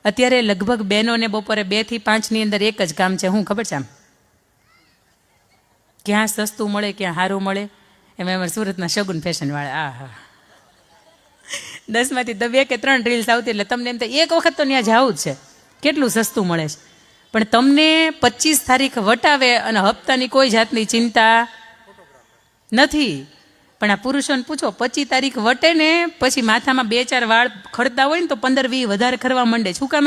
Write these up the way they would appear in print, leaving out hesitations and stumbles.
અત્યારે લગભગ બહેનોને બપોરે 2 થી 5ની અંદર એક જ કામ છે, શું ખબર છે? આમ ક્યાં સસ્તું મળે, ક્યાં સારું મળે. એમાં અમારા સુરતના શગુન ફેશનવાળા, હા 10માંથી 2 કે 3 રીલ્સ આવતી એટલે તમને એમ થાય એક વખત તો ત્યાં જવું જ છે, કેટલું સસ્તું મળે છે. પણ તમને 25 તારીખ વટાવે અને હપ્તાની કોઈ જાતની ચિંતા નથી. પણ આ પુરુષોને પૂછો, 25 તારીખ વટે ને પછી માથામાં 2-4 વાળ ખડતા હોય ને તો 15-20 વધારે ખરવા માંડે. શું કામ?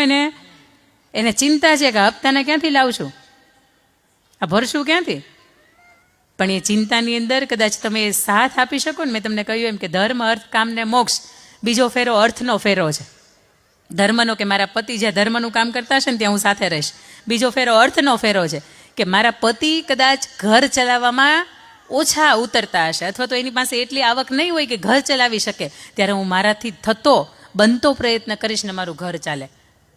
એને ચિંતા છે કે હપ્તાને ક્યાંથી લાવશું, આ ભરશું ક્યાંથી. પણ એ ચિંતાની અંદર કદાચ તમે સાથ આપી શકો ને, મેં તમને કહ્યું એમ કે ધર્મ, અર્થ, કામ ને મોક્ષ. બીજો ફેરો અર્થનો ફેરો છે, ધર્મનો, કે મારા પતિ જ્યાં ધર્મનું કામ કરતા હશે ને ત્યાં હું સાથે રહીશ. બીજો ફેરો અર્થનો ફેરો છે કે મારા પતિ કદાચ ઘર ચલાવવામાં ઓછા ઉતરતા હશે, અથવા તો એની પાસે એટલી આવક નહીં હોય કે ઘર ચલાવી શકે, ત્યારે હું મારાથી બનતો પ્રયત્ન કરીશ ને મારું ઘર ચાલે.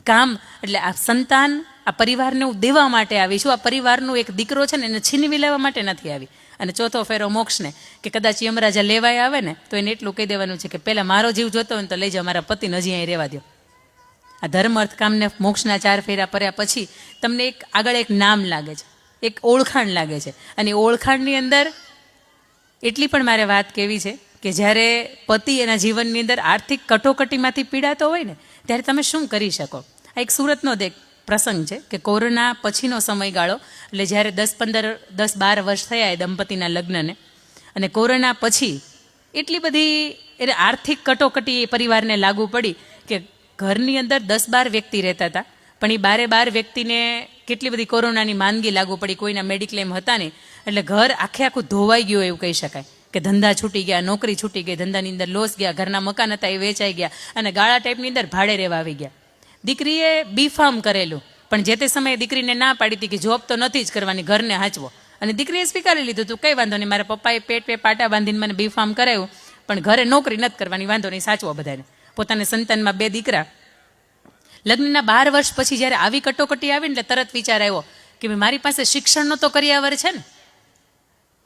કામ એટલે આ સંતાન, આ પરિવારને હું દેવા માટે આવી છું. આ પરિવારનો એક દીકરો છે ને એને છીનવી લેવા માટે નથી આવી. અને ચોથો ફેરો મોક્ષને, કે કદાચ યમરાજા લેવાય આવે ને તો એને એટલું કહી દેવાનું છે કે પહેલાં મારો જીવ જોતો હોય ને તો લઈ જાઓ, મારા પતિને હજી અહીં રહેવા દો. આ ધર્મ, અર્થ, કામને મોક્ષના 4 ફેરા પર્યા પછી તમને આગળ એક નામ લાગે છે, એક ઓળખાણ લાગે છે. અને ઓળખાણની અંદર એટલી પણ મારે વાત કહેવી છે કે જ્યારે પતિ એના જીવનની અંદર આર્થિક કટોકટીમાંથી પીડાતો હોય ને ત્યારે તમે શું કરી શકો. આ એક સુરતનો જ એક પ્રસંગ છે કે કોરોના પછીનો સમયગાળો, એટલે જ્યારે 10-12 વર્ષ થયા એ દંપતીના લગ્નને, અને કોરોના પછી એટલી બધી એને આર્થિક કટોકટી એ પરિવારને લાગુ પડી કે ઘરની અંદર 10-12 વ્યક્તિ રહેતા હતા, પણ એ 12 વ્યક્તિને કેટલી બધી કોરોનાની માંદગી લાગુ પડી. કોઈના મેડિક્લેમ હતા નહીં, એટલે ઘર આખું ધોવાઈ ગયું એવું કહી શકાય. કે ધંધા છૂટી ગયા, નોકરી છૂટી ગઈ, ધંધાની અંદર લોસ ગયા, ઘરના મકાન હતા એ વેચાઈ ગયા, અને ગાળા ટાઈપની અંદર ભાડે રહેવા આવી ગયા. દીકરીએ B.Pharm કરેલું, પણ જે તે સમયે દીકરીને ના પાડી હતી કે જોબ તો નથી જ કરવાની, ઘરને હાંચવો. અને દીકરીએ સ્વીકારી લીધું હતું, કંઈ વાંધો નહીં, મારા પપ્પાએ પેટ પાટા બાંધીને મને B.Pharm કરાવ્યું, પણ ઘરે નોકરી નથી કરવાની, વાંધો નહીં, સાચવો બધાને. પોતાના સંતાનમાં 2 દીકરા. લગ્નના 12 વર્ષ પછી જ્યારે આવી કટોકટી આવી ને એટલે તરત વિચાર આવ્યો કે મારી પાસે શિક્ષણનો તો કરિયાવર છે ને,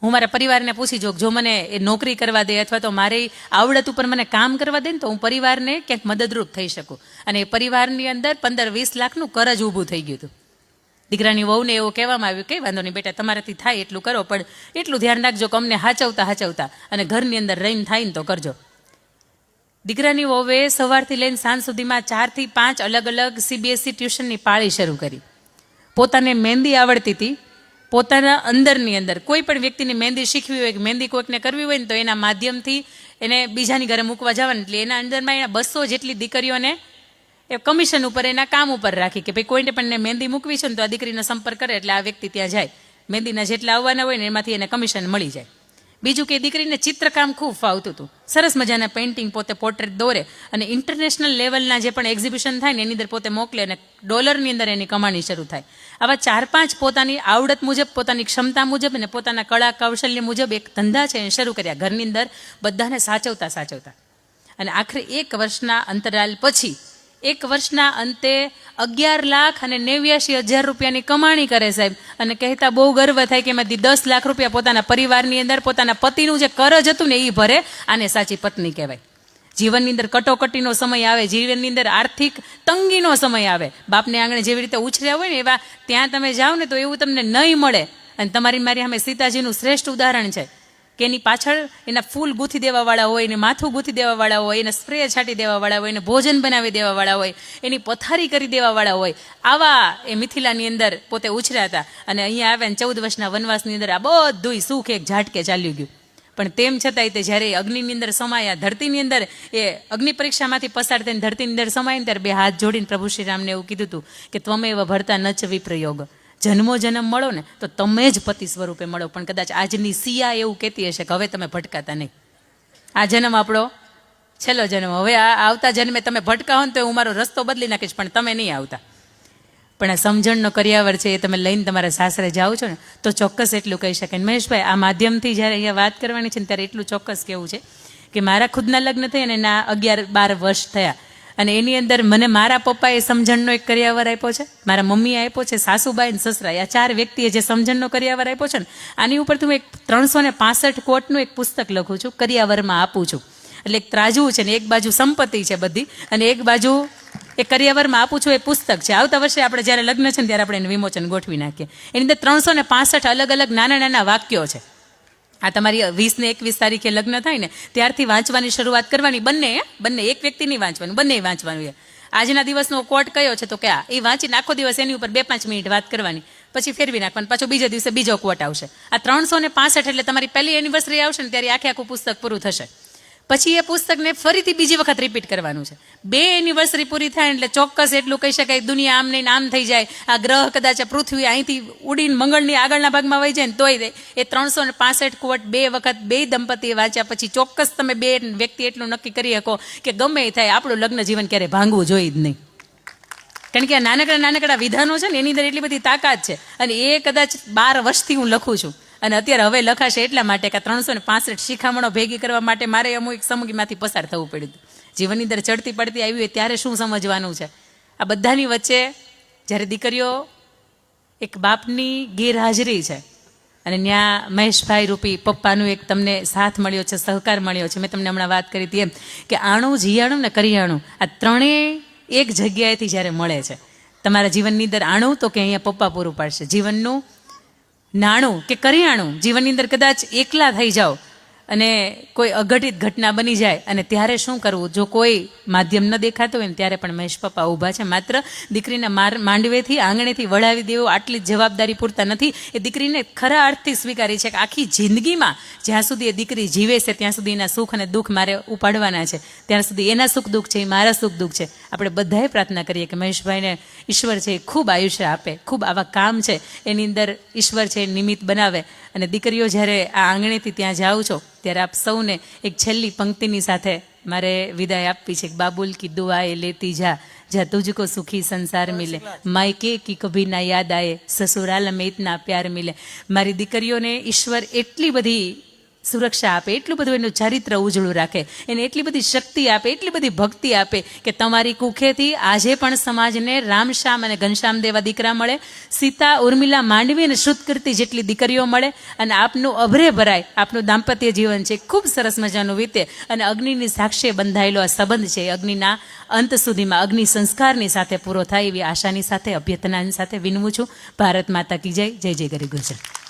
હું મારા પરિવારને પૂછી જોઉં, જો મને એ નોકરી કરવા દે અથવા તો મારી આવડત ઉપર મને કામ કરવા દે ને તો હું પરિવારને ક્યાંક મદદરૂપ થઈ શકું. અને એ પરિવારની અંદર 15-20 લાખનું કરજ ઊભું થઈ ગયું હતું. દીકરાની વહુને એવું કહેવામાં આવ્યું, કંઈ વાંધો નહીં બેટા, તમારાથી થાય એટલું કરો, પણ એટલું ધ્યાન રાખજો કે અમને હાચવતા અને ઘરની અંદર રહીને થાય ને તો કરજો. દીકરાની વહુએ સવારથી લઈને સાંજ સુધીમાં 4 થી 5 અલગ અલગ CBSE ટ્યુશનની પાળી શરૂ કરી. પોતાને મહેંદી આવડતી હતી, પોતાના અંદરની અંદર કોઈ પણ વ્યક્તિને મહેંદી શીખવી હોય કે મહેંદી કોઈકને કરવી હોય ને તો એના માધ્યમથી એને બીજાની ઘરે મૂકવા જવાનું, એટલે એના અંદરમાં એના 200 જેટલી દીકરીઓને એ કમિશન ઉપર, એના કામ ઉપર રાખી કે ભાઈ કોઈને પણ મહેંદી મૂકવી છે ને તો આ દીકરીનો સંપર્ક કરે એટલે આ વ્યક્તિ ત્યાં જાય, મહેંદીના જેટલા આવવાના હોય ને એમાંથી એને કમિશન મળી જાય. બીજું કે દીકરીને ચિત્રકામ ખૂબ ફાવતું હતું, સરસ મજાના પેઇન્ટિંગ, પોતે પોર્ટ્રેટ દોરે અને ઇન્ટરનેશનલ લેવલના જે પણ એક્ઝિબિશન થાય ને એની અંદર પોતે મોકલે અને ડોલરની અંદર એની કમાણી શરૂ થાય. આવા 4-5 પોતાની આવડત મુજબ, પોતાની ક્ષમતા મુજબ અને પોતાના કળા કૌશલ્ય મુજબ એક ધંધા છે એ શરૂ કર્યા, ઘરની અંદર બધાને સાચવતા. અને આખરે 1 વર્ષના અંતરાલ પછી 1 વર્ષના અંતે 11,89,000 રૂપિયાની કમાણી કરે સાહેબ. અને કહેતા બહુ ગર્વ થાય કે એમાંથી 10 લાખ રૂપિયા પોતાના પરિવારની અંદર પોતાના પતિનું જે કરજ હતું ને એ ભરે. આને સાચી પત્ની કહેવાય. જીવનની અંદર કટોકટીનો સમય આવે, જીવનની અંદર આર્થિક તંગીનો સમય આવે, બાપને આંગણે જેવી રીતે ઉછર્યા હોય ને એવા ત્યાં તમે જાઓ ને તો એવું તમને નહીં મળે. અને તમારી મારી સામે સીતાજીનું શ્રેષ્ઠ ઉદાહરણ છે કે એની પાછળ એના ફૂલ ગૂંથી દેવાવાળા હોય, એને માથું ગૂંથી દેવાવાળા હોય, એને સ્પ્રે છાંટી દેવાવાળા હોય, એને ભોજન બનાવી દેવાવાળા હોય, એની પથારી કરી દેવાવાળા હોય. આવા એ મિથિલાની અંદર પોતે ઉછર્યા હતા. અને અહીંયા આવ્યા ને 14 વર્ષના વનવાસની અંદર આ બધું સુખ એક ઝાટકે ચાલ્યું ગયું. પણ તેમ છતાંય તે જ્યારે અગ્નિની અંદર સમાયા, ધરતીની અંદર એ અગ્નિ પરીક્ષામાંથી પસાર થઈને ધરતીની અંદર સમાય ને ત્યારે 2 હાથ જોડીને પ્રભુ શ્રીરામને એવું કીધું હતું કે ત્વમેવ ભર્તા ન ચ વિપ્રયોગ, જન્મો જન્મ મળો ને તો તમે જ પતિ સ્વરૂપે મળો. પણ કદાચ આજની સિયા એવું કહેતી હશે કે હવે તમે ભટકાતા નહીં, આ જન્મ આપણો છેલ્લો જન્મ, હવે આ આવતા જન્મે તમે ભટકાવો ને તો હું મારો રસ્તો બદલી નાખીશ, પણ તમે નહીં આવતા. પણ આ સમજણનો કરિયાવર છે એ તમે લઈને તમારા સાસરે જાઓ છો ને તો ચોક્કસ એટલું કહી શકાય. મહેશભાઈ, આ માધ્યમથી જ્યારે અહીંયા વાત કરવાની છે ને ત્યારે એટલું ચોક્કસ કહેવું છે કે મારા ખુદના લગ્ન થયા અને એના 11-12 વર્ષ થયા, અને એની અંદર મને મારા પપ્પાએ સમજણનો એક કરિયાવર આપ્યો છે, મારા મમ્મીએ આપ્યો છે, સાસુબાઈ અને સસરાએ, આ 4 વ્યક્તિએ જે સમજણનો કરિયાવર આપ્યો છે ને આની ઉપર હું એક 365 કોટનું એક પુસ્તક લખું છું, કરિયાવરમાં આપું છું. એટલે એક ત્રાજવું છે ને એક બાજુ સંપત્તિ છે બધી, અને એક બાજુ એ કરિયાવરમાં આપું છું, એ પુસ્તક છે. આવતા વર્ષે આપણે જ્યારે લગ્ન છે ને ત્યારે આપણે એનું વિમોચન ગોઠવી નાખીએ. એની અંદર 365 અલગ અલગ નાના નાના વાક્યો છે. આ તમારી 20 ને 21 તારીખે લગ્ન થાય ને ત્યારથી વાંચવાની શરૂઆત કરવાની. બંને એક વ્યક્તિ નહીં વાંચવાનું, બંને વાંચવાનું. આજના દિવસનો કોટ કયો છે તો કે એ વાંચીને આખો દિવસ એની ઉપર 2-5 મિનિટ વાત કરવાની, પછી ફેરવી નાખવાનું, પાછો બીજા દિવસે બીજો કોટ આવશે. આ 365 એટલે તમારી પહેલી એનિવર્સરી આવશે ને ત્યારે આખું પુસ્તક પૂરું થશે. પછી એ પુસ્તકને ફરીથી બીજી વખત રિપીટ કરવાનું છે. 2 એનિવર્સરી પૂરી થાય એટલે ચોક્કસ એટલું કહી શકાય દુનિયા આમ નહીં આમ થઈ જાય, આ ગ્રહ કદાચ પૃથ્વી અહીંથી ઉડીને મંગળની આગળના ભાગમાં વહી જાય ને તોય એ 365 કોટ 2 વખત 2 દંપતીએ વાંચ્યા પછી ચોક્કસ તમે 2 વ્યક્તિ એટલું નક્કી કરી શકો કે ગમે એ થાય આપણું લગ્ન જીવન ક્યારે ભાંગવું જોઈએ જ નહીં. કારણ કે આ નાનકડા વિધાનો છે ને એની અંદર એટલી બધી તાકાત છે. અને એ કદાચ 12 વર્ષથી હું લખું છું અને અત્યારે હવે લખાશે એટલા માટે કે 365 શિખામણો ભેગી કરવા માટે મારે અમુક સમયમાંથી પસાર થવું પડ્યું હતું. જીવનની અંદર ચડતી પડતી આવી હોય ત્યારે શું સમજવાનું છે. આ બધાની વચ્ચે જ્યારે દીકરીઓ એક બાપની ગેરહાજરી છે અને ત્યાં મહેશભાઈ રૂપી પપ્પાનું એક તમને સાથ મળ્યો છે, સહકાર મળ્યો છે. મેં તમને હમણાં વાત કરી હતી એમ કે આણું, જીયાણું ને કરિયાણું આ ત્રણેય એક જગ્યાએથી જ્યારે મળે છે તમારા જીવનની અંદર આણું તો કે અહીંયા પપ્પા પૂરું પાડશે. જીવનનું નાણું કે કરિયાણું જીવનની અંદર કદાચ એકલા થઈ જાઓ અને કોઈ અઘટિત ઘટના બની જાય અને ત્યારે શું કરવું, જો કોઈ માધ્યમ ન દેખાતું હોય ત્યારે પણ મહેશ પપ્પા ઊભા છે. માત્ર દીકરીને માંડવેથી આંગણેથી વળાવી દેવું આટલી જ જવાબદારી પૂરતા નથી, એ દીકરીને ખરા અર્થથી સ્વીકારી છે કે આખી જિંદગીમાં જ્યાં સુધી એ દીકરી જીવે છે ત્યાં સુધી એના સુખ અને દુઃખ મારે ઉપાડવાના છે, ત્યાં સુધી એના સુખ દુઃખ છે, એ મારા સુખ દુઃખ છે. આપણે બધાએ પ્રાર્થના કરીએ કે મહેશભાઈને ઈશ્વર છે એ ખૂબ આયુષ્ય આપે, ખૂબ આવા કામ છે એની અંદર ઈશ્વર છે નિમિત્ત બનાવે. અને દીકરીઓ જ્યારે આ આંગણેથી ત્યાં જાઓ છો ત્યારે આપ સૌને એક છેલ્લી પંક્તિની સાથે મારે વિદાય આપવી છે. બાબુલ કી દુઆએ લેતી જા જા તુજકો સુખી સંસાર મિલે, માયકે કી કભી ના યાદ આયે સસુરાલ મેં ઇતના પ્યાર મિલે. મારી દીકરીઓને ઈશ્વર એટલી બધી સુરક્ષા આપે, એટલું બધું એનું ચારિત્ર ઉજળું રાખે, એને એટલી બધી શક્તિ આપે, એટલી બધી ભક્તિ આપે કે તમારી કુખેથી આજે પણ સમાજને રામશ્યામ અને ઘનશ્યામ દેવા દીકરા મળે, સીતા ઉર્મિલા માંડવી અને શુદ્ધ કીર્તિ જેટલી દીકરીઓ મળે અને આપનું અભરે ભરાય, આપનું દાંપત્ય જીવન છે ખૂબ સરસ મજાનું વીતે અને અગ્નિની સાક્ષીએ બંધાયેલો આ સંબંધ છે અગ્નિના અંત સુધીમાં અગ્નિ સંસ્કારની સાથે પૂરો થાય એવી આશાની સાથે અભ્યર્થનાની સાથે વિનવું છું. ભારત માતા કી જય. જય જય ગરી ગુજર.